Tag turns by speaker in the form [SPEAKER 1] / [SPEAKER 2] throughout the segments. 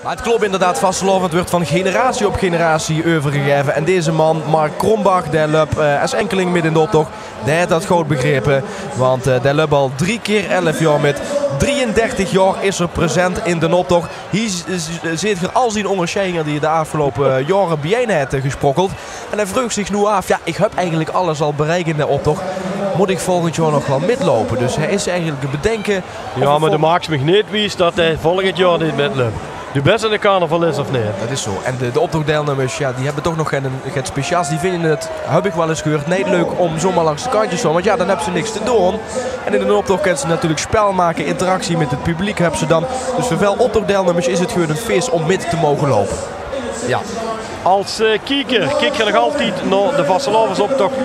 [SPEAKER 1] Maar het klopt inderdaad, vastelovend wordt van generatie op generatie overgegeven. En deze man, Mark Krombach, die loopt als enkeling midden in de optocht, die heeft dat goed begrepen. Want die loopt al 3 keer 11 jaar met 33 jaar is er present in de optocht. Hier zit je al zijn onderscheidingen die je de afgelopen jaren bijeen heeft gesprokkeld. En hij vroeg zich nu af, ja, ik heb eigenlijk alles al bereikt in de optocht. Moet ik volgend jaar nog wel midlopen? Dus hij is eigenlijk het bedenken.
[SPEAKER 2] Ja, maar de maakt me niet wijs dat hij volgend jaar niet midloopt. De beste in de carnaval is of niet?
[SPEAKER 1] Dat is zo. En de optochtdeelnemers, ja, die hebben toch nog geen speciaals. Die vinden het, heb ik wel eens gehoord, niet leuk om zomaar langs de kantjes te gaan. Want ja, dan hebben ze niks te doen. En in een optocht kunnen ze natuurlijk spel maken, interactie met het publiek hebben ze dan. Dus voor veel optochtdeelnemers is het gewoon een feest om mid te mogen lopen.
[SPEAKER 2] Ja. Als kijker kijk je nog altijd naar de vastelovensoptocht.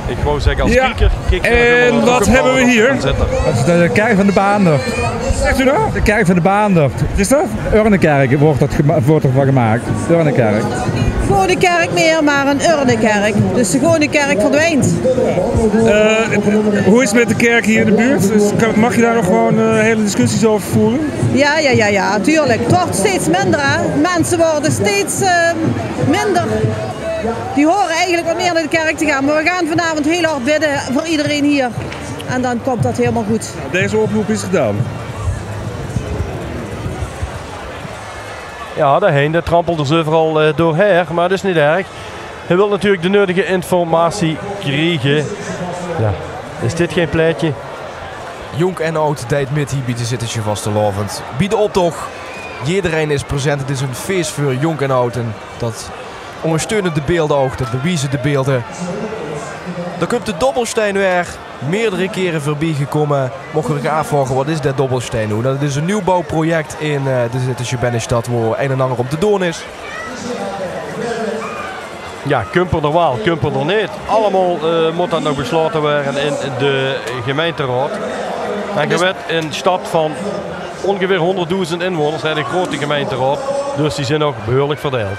[SPEAKER 2] Ik wou zeggen als kijker.
[SPEAKER 3] En wat hebben we hier? Dat is de kerk van de Baandert. Zegt u nou? De kerk van de Baandert. Wat is dat? Urnekerk wordt er van gemaakt. Urnekerk.
[SPEAKER 4] Gewone kerk meer, maar een urnekerk. Dus de gewone kerk verdwijnt.
[SPEAKER 3] Hoe is het met de kerk hier in de buurt? Dus mag je daar nog gewoon hele discussies over voeren?
[SPEAKER 4] Ja, tuurlijk. Het wordt steeds minder, hè. Mensen worden steeds minder. Die horen eigenlijk wat meer naar de kerk te gaan. Maar we gaan vanavond heel hard bidden voor iedereen hier. En dan komt dat helemaal goed.
[SPEAKER 3] Deze oproep is gedaan.
[SPEAKER 2] Ja, daarheen. Dat trampelt dus overal doorheen. Maar dat is niet erg. Hij wil natuurlijk de nodige informatie krijgen. Ja, is dit geen pleitje?
[SPEAKER 1] Jong en oud tijd met hier bij de zittertje vastelovend. Bij de optocht. Iedereen is present. Het is een feest voor jong en oud. En dat ondersteunen de beelden ook. Dat bewijzen de beelden. Dan komt de dobbelsteen weer meerdere keren voorbij gekomen. Mochten we gaan afvragen, wat is dat dobbelsteen nu? Dat is een nieuwbouwproject in de zittertje Binnenstad waar een en ander om te doen is.
[SPEAKER 2] Ja, Kumper er wel, Kumper er niet. Allemaal moet dat nog besloten worden in de gemeenteraad. En je weet, in een stad van ongeveer 100.000 inwoners zijn een grote gemeenteraad. Dus die zijn ook behoorlijk verdeeld.